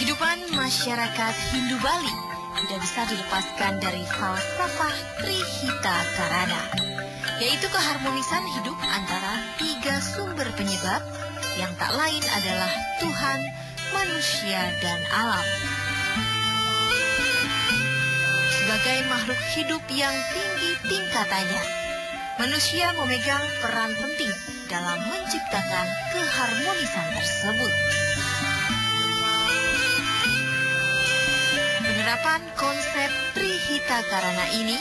Kehidupan masyarakat Hindu Bali tidak bisa dilepaskan dari falsafah Trihitakarana, yaitu keharmonisan hidup antara tiga sumber penyebab yang tak lain adalah Tuhan, manusia, dan alam. Sebagai makhluk hidup yang tinggi tingkatannya, manusia memegang peran penting dalam menciptakan keharmonisan tersebut. Penerapan konsep Trihitakarana ini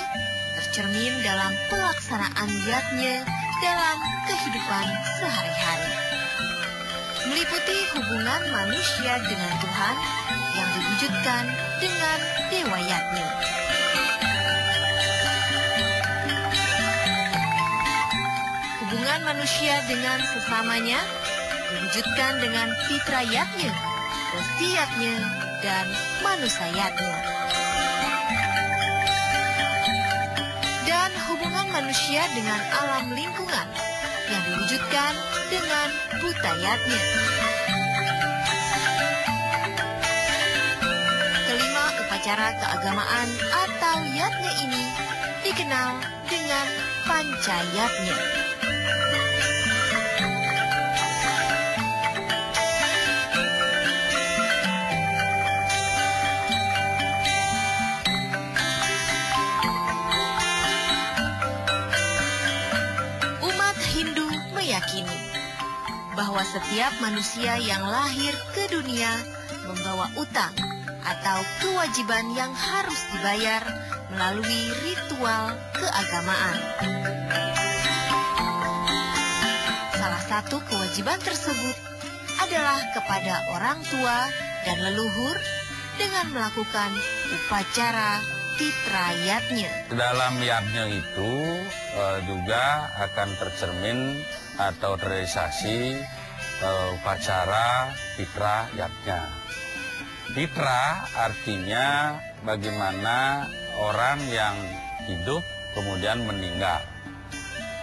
tercermin dalam pelaksanaan yatnya dalam kehidupan sehari-hari, meliputi hubungan manusia dengan Tuhan yang diwujudkan dengan Dewa Yatnya. Hubungan manusia dengan sesamanya diwujudkan dengan Pitra Yatnya, Resi Yatnya, dan Manusa Yatnya. Dan hubungan manusia dengan alam lingkungan yang diwujudkan dengan Bhuta Yatnya. Kelima upacara keagamaan atau yatnya ini dikenal dengan Pancayatnya. Meyakini bahwa setiap manusia yang lahir ke dunia membawa utang atau kewajiban yang harus dibayar melalui ritual keagamaan. Salah satu kewajiban tersebut adalah kepada orang tua dan leluhur dengan melakukan upacara Pitra Yatnya. Dalam yatnya itu juga akan tercermin atau terrealisasi upacara Pitra Yatnya. Pitra artinya bagaimana orang yang hidup kemudian meninggal.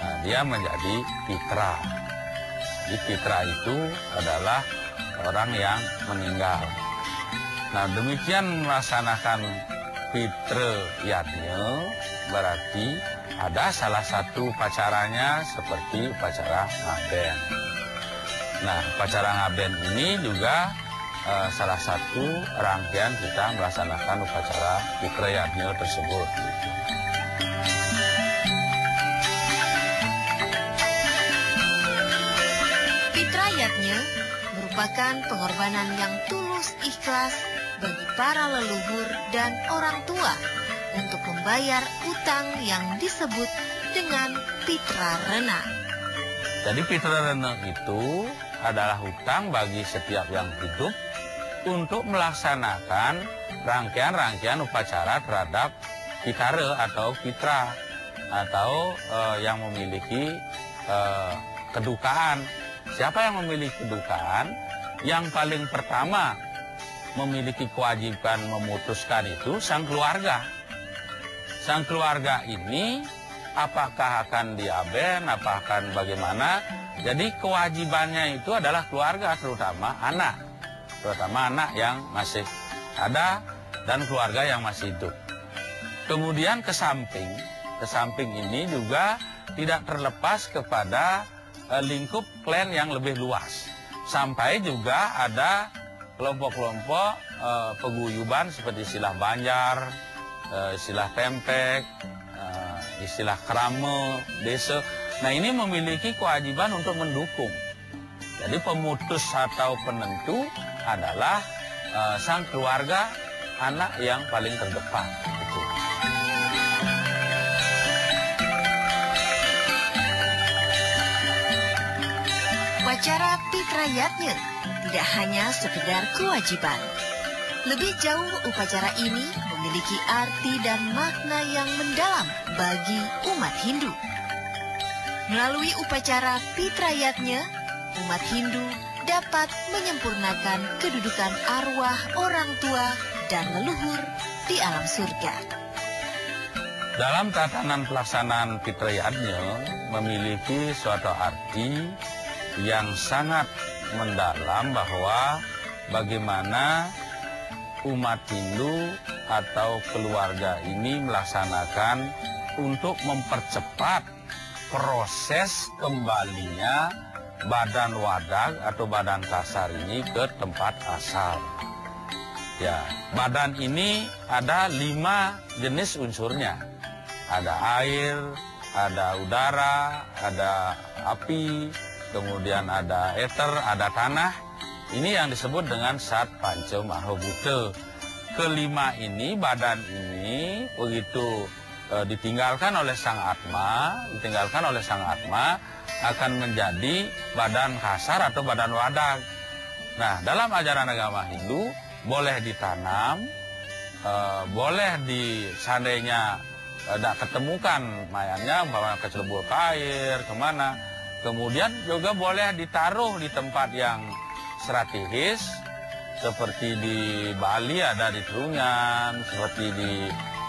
Nah, dia menjadi Pitra. Jadi Pitra itu adalah orang yang meninggal. Nah, demikian melaksanakan Pitra Yatnya berarti ada salah satu upacaranya seperti upacara ngaben. Nah, upacara ngaben ini juga salah satu rangkaian kita melaksanakan upacara Pitra Yatnya tersebut. Pitra Yatnya merupakan pengorbanan yang tulus ikhlas bagi para leluhur dan orang tua untuk membayar utang yang disebut dengan Pitra Rena. Jadi Pitra Rena itu adalah hutang bagi setiap yang hidup untuk melaksanakan rangkaian-rangkaian upacara terhadap Pitara atau Pitra atau yang memiliki kedukaan. Siapa yang memiliki kedukaan? Yang paling pertama memiliki kewajiban memutuskan itu sang keluarga. Sang keluarga ini apakah akan diaben, apakah akan bagaimana. Jadi kewajibannya itu adalah keluarga, terutama anak yang masih ada dan keluarga yang masih hidup. Kemudian ke samping ini juga tidak terlepas kepada lingkup klan yang lebih luas. Sampai juga ada kelompok-kelompok peguyuban seperti istilah Banjar, istilah Tempek, istilah Krame, desa. Nah, ini memiliki kewajiban untuk mendukung. Jadi pemutus atau penentu adalah sang keluarga, anak yang paling terdepan. Gitu. Upacara Pitra Yatnya tidak hanya sekedar kewajiban. Lebih jauh, upacara ini memiliki arti dan makna yang mendalam bagi umat Hindu. Melalui upacara Pitra Yatnya, umat Hindu dapat menyempurnakan kedudukan arwah orang tua dan leluhur di alam surga. Dalam tatanan pelaksanaan Pitra Yatnya memiliki suatu arti yang sangat mendalam bahwa bagaimana umat Hindu atau keluarga ini melaksanakan untuk mempercepat proses kembalinya badan wadag atau badan kasar ini ke tempat asal. Ya, badan ini ada 5 jenis unsurnya. Ada air, ada udara, ada api, kemudian ada ether, ada tanah. Ini yang disebut dengan Sat Panca Mahabhuta. Kelima ini, badan ini begitu ditinggalkan oleh Sang Atma, akan menjadi badan kasar atau badan wadag. Nah, dalam ajaran agama Hindu boleh ditanam, boleh seandainya tidak ketemukan mayatnya, bawa ke celebur air, kemana. Kemudian juga boleh ditaruh di tempat yang strategis, seperti di Bali ada di Trunyan, seperti di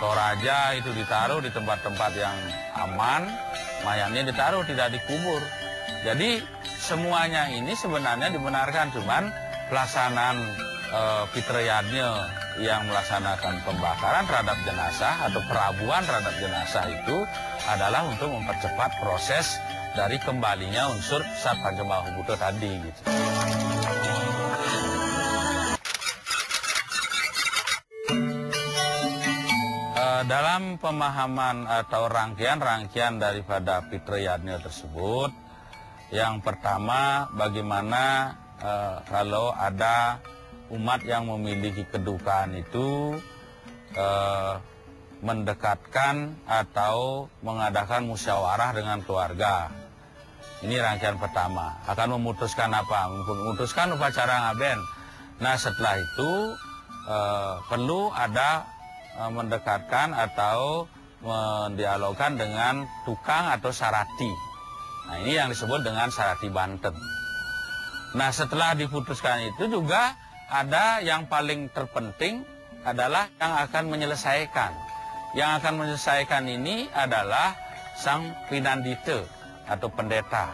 Toraja itu ditaruh di tempat-tempat yang aman, mayatnya ditaruh, tidak dikubur. Jadi semuanya ini sebenarnya dibenarkan, cuman pelaksanaan Pitrayadnya yang melaksanakan pembakaran terhadap jenazah atau perabuan terhadap jenazah itu adalah untuk mempercepat proses dari kembalinya unsur Sat Panca Mahabhuta tadi gitu. Dalam pemahaman atau rangkaian-rangkaian daripada Pitrayadnya tersebut, yang pertama bagaimana kalau ada umat yang memiliki kedukaan itu mendekatkan atau mengadakan musyawarah dengan keluarga. Ini rangkaian pertama. Akan memutuskan apa? Memutuskan upacara ngaben. Nah, setelah itu perlu ada mendekatkan atau mendialogkan dengan tukang atau sarati. Nah, ini yang disebut dengan sarati Banten. Nah, setelah diputuskan itu juga ada yang paling terpenting adalah yang akan menyelesaikan. Yang akan menyelesaikan ini adalah sang Pinandita atau pendeta.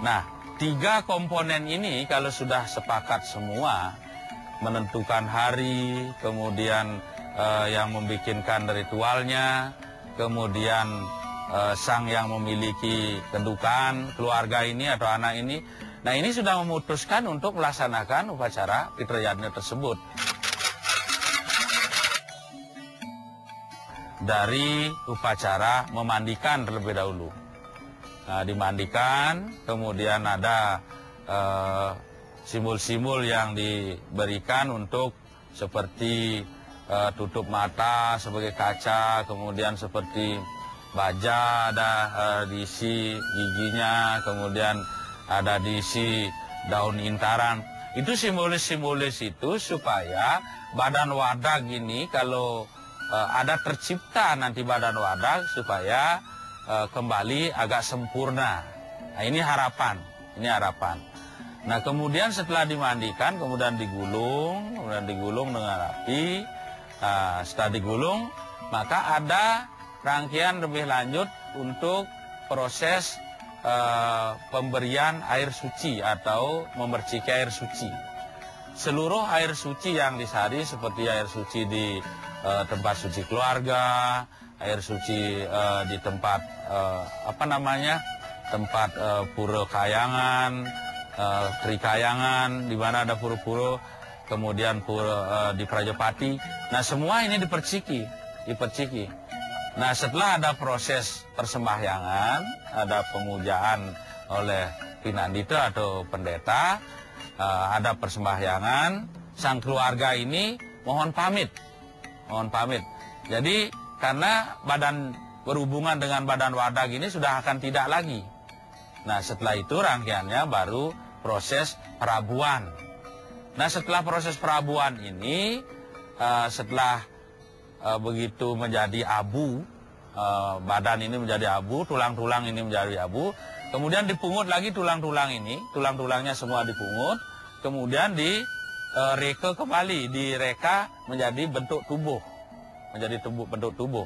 Nah, 3 komponen ini kalau sudah sepakat semua, menentukan hari, kemudian yang membikinkan ritualnya, kemudian sang yang memiliki kedukaan keluarga ini atau anak ini. Nah, ini sudah memutuskan untuk melaksanakan upacara Pitrayadnya tersebut. Dari upacara memandikan terlebih dahulu. Nah, dimandikan, kemudian ada simbol-simbol yang diberikan untuk seperti tutup mata sebagai kaca, kemudian seperti baja ada diisi giginya, kemudian ada diisi daun intaran. Itu simbolis-simbolis itu supaya badan wadag ini kalau ada tercipta nanti badan wadag supaya kembali agak sempurna. Nah, ini harapan, Nah, kemudian setelah dimandikan, kemudian digulung dengan api. Nah, setelah digulung, maka ada rangkaian lebih lanjut untuk proses pemberian air suci atau memerciki air suci. Seluruh air suci yang disari seperti air suci di tempat suci keluarga, air suci di tempat tempat pura kayangan, trikayangan, di mana ada pura-pura, kemudian pura di Prajapati. Nah, semua ini diperciki. Nah, setelah ada proses persembahyangan, ada pemujaan oleh Pinandita atau pendeta, ada persembahyangan, sang keluarga ini mohon pamit. Jadi, karena berhubungan dengan badan wadag ini sudah akan tidak lagi. Nah, setelah itu rangkaiannya baru proses perabuan. Nah, setelah proses perabuan ini, setelah begitu menjadi abu, badan ini menjadi abu, tulang-tulang ini menjadi abu, kemudian dipungut lagi tulang-tulangnya semua dipungut, kemudian direka kembali, direka menjadi bentuk tubuh, bentuk tubuh.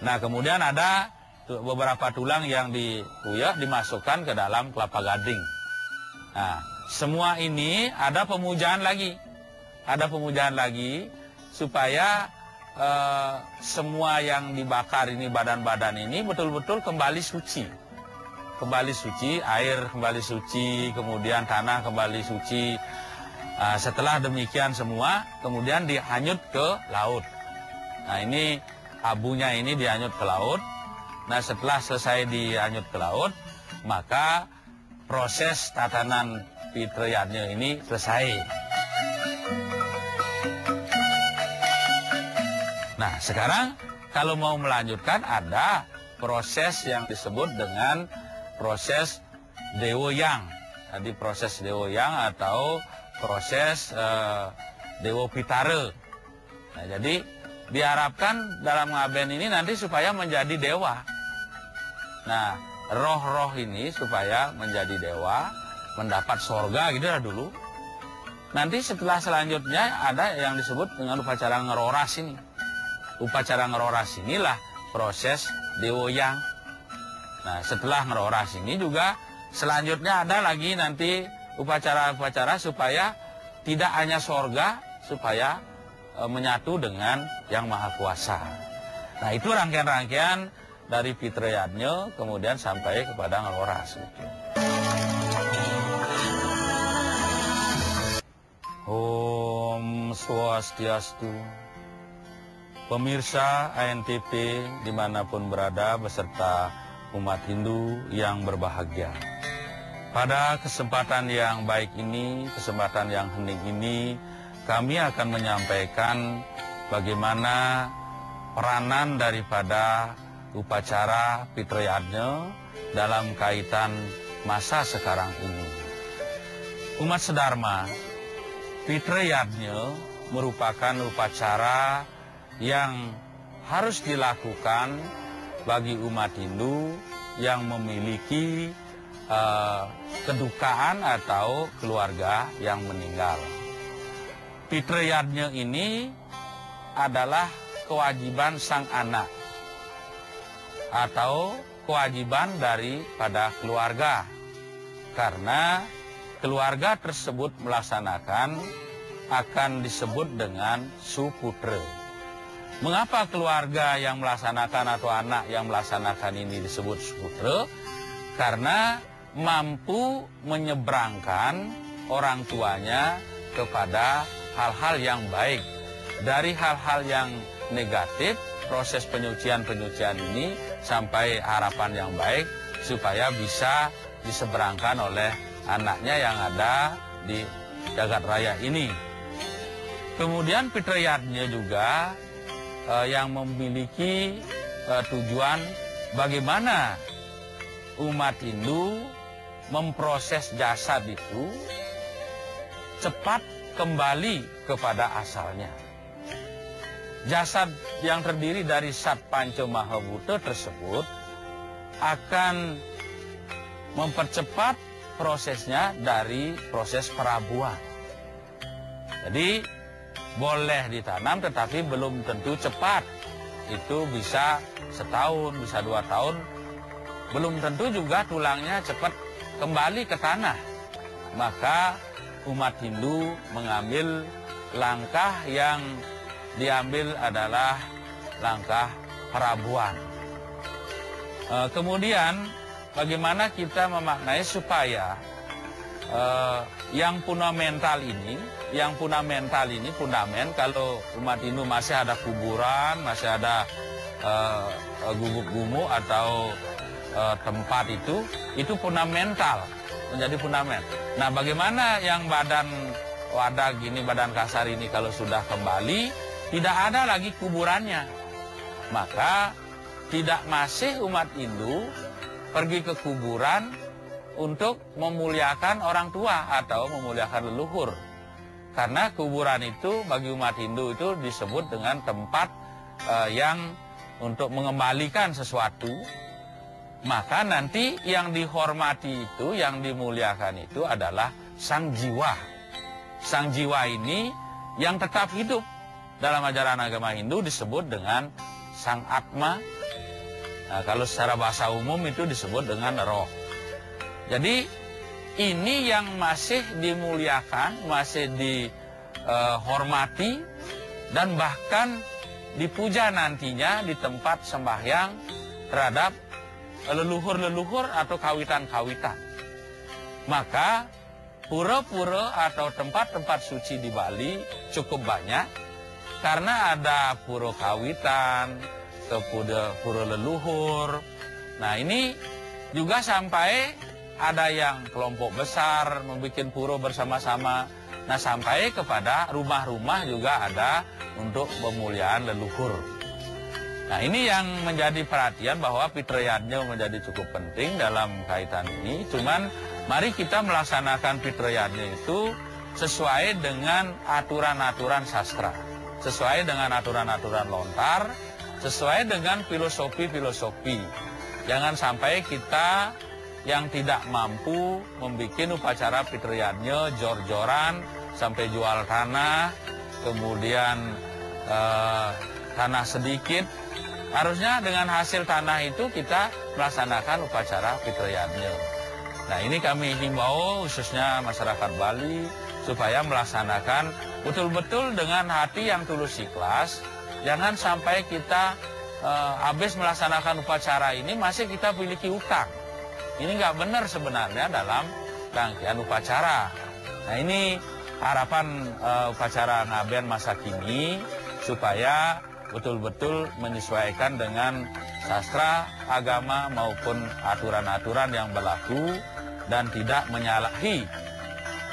Nah, kemudian ada beberapa tulang yang dikuyah dimasukkan ke dalam kelapa gading. Nah, semua ini ada pemujaan lagi. ada pemujaan lagi supaya semua yang dibakar ini, badan-badan ini betul-betul kembali suci. Kembali suci, air kembali suci, kemudian tanah kembali suci. Setelah demikian semua, kemudian dihanyut ke laut. Nah ini abunya ini dihanyut ke laut. Nah setelah selesai dihanyut ke laut, maka proses tatanan Pitrayatnya ini selesai. Nah sekarang kalau mau melanjutkan ada proses yang disebut dengan proses Dewoyang. Jadi proses Dewoyang atau proses Dewo Pitara. Nah, jadi diharapkan dalam ngaben ini nanti supaya menjadi dewa. Nah, roh-roh ini supaya menjadi dewa, mendapat sorga gitu lah dulu. Nanti setelah selanjutnya ada yang disebut dengan upacara ngeroras ini. Upacara ngeroras inilah proses Dewoyang. Nah, setelah ngeroras ini juga selanjutnya ada lagi nanti upacara-upacara supaya tidak hanya sorga, supaya menyatu dengan Yang Maha Kuasa. Nah itu rangkaian-rangkaian dari Pitrayatnya kemudian sampai kepada ngeroras. Om Swastiastu. Pemirsa ANTP dimanapun berada beserta umat Hindu yang berbahagia. Pada kesempatan yang baik ini, kesempatan yang hening ini, kami akan menyampaikan bagaimana peranan daripada upacara Pitrayatnya dalam kaitan masa sekarang ini. Umat sedharma, Pitrayatnya merupakan upacara yang harus dilakukan bagi umat Hindu yang memiliki kedukaan atau keluarga yang meninggal. Pitrayatnya ini adalah kewajiban sang anak atau kewajiban daripada keluarga, karena keluarga tersebut melaksanakan akan disebut dengan suputra. Mengapa keluarga yang melaksanakan atau anak yang melaksanakan ini disebut suputra? Karena mampu menyeberangkan orang tuanya kepada hal-hal yang baik. Dari hal-hal yang negatif, proses penyucian-penyucian ini sampai harapan yang baik supaya bisa diseberangkan oleh anaknya yang ada di jagat raya ini. Kemudian Pitrayatnya juga yang memiliki tujuan bagaimana umat Hindu memproses jasad itu cepat kembali kepada asalnya. Jasad yang terdiri dari Sat Panca Mahabhuta tersebut akan mempercepat prosesnya dari proses perabuan. Jadi boleh ditanam tetapi belum tentu cepat. Itu bisa setahun, bisa 2 tahun. Belum tentu juga tulangnya cepat kembali ke tanah. Maka umat Hindu mengambil langkah yang diambil adalah langkah perabuan. Kemudian bagaimana kita memaknai supaya yang fundamental ini, fundamen kalau umat Hindu masih ada kuburan, masih ada gubuk gumu atau tempat itu fundamental, menjadi fundament. Nah, bagaimana yang badan wadah gini, badan kasar ini kalau sudah kembali, tidak ada lagi kuburannya. Maka tidak masih umat Hindu pergi ke kuburan untuk memuliakan orang tua atau memuliakan leluhur. Karena kuburan itu bagi umat Hindu itu disebut dengan tempat yang untuk mengembalikan sesuatu. Maka nanti yang dihormati itu, yang dimuliakan itu adalah sang jiwa. Sang jiwa ini yang tetap hidup. Dalam ajaran agama Hindu disebut dengan sang Atma. Nah, kalau secara bahasa umum itu disebut dengan roh. Jadi ini yang masih dimuliakan, masih hormati dan bahkan dipuja nantinya di tempat sembahyang terhadap leluhur-leluhur atau kawitan-kawitan. Maka pura-pura atau tempat-tempat suci di Bali cukup banyak karena ada pura kawitan, pura leluhur. Nah ini juga sampai ada yang kelompok besar membuat pura bersama-sama. Nah sampai kepada rumah-rumah juga ada untuk pemuliaan leluhur. Nah ini yang menjadi perhatian bahwa Fitrayatnya menjadi cukup penting dalam kaitan ini. Cuman mari kita melaksanakan Fitrayatnya itu sesuai dengan aturan-aturan sastra. Sesuai dengan aturan-aturan lontar, sesuai dengan filosofi-filosofi. Jangan sampai kita yang tidak mampu membuat upacara Fitrayatnya jor-joran sampai jual tanah, kemudian tanah sedikit. Harusnya dengan hasil tanah itu kita melaksanakan upacara Fitrayatnya. Nah ini kami himbau khususnya masyarakat Bali supaya melaksanakan betul-betul dengan hati yang tulus ikhlas. Jangan sampai kita habis melaksanakan upacara ini masih kita memiliki utang. Ini nggak benar sebenarnya dalam rangkaian upacara. Nah ini harapan upacara ngaben masa kini supaya betul-betul menyesuaikan dengan sastra, agama maupun aturan-aturan yang berlaku dan tidak menyalahi.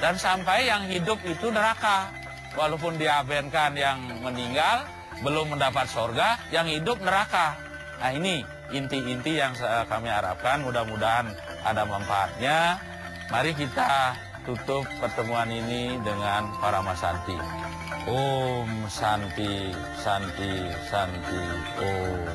Dan sampai yang hidup itu neraka. Walaupun diabenkan yang meninggal belum mendapat sorga, yang hidup neraka. Nah ini inti-inti yang kami harapkan, mudah-mudahan ada manfaatnya. Mari kita tutup pertemuan ini dengan Paramasanti. Om Santi, Santi, Santi, Om.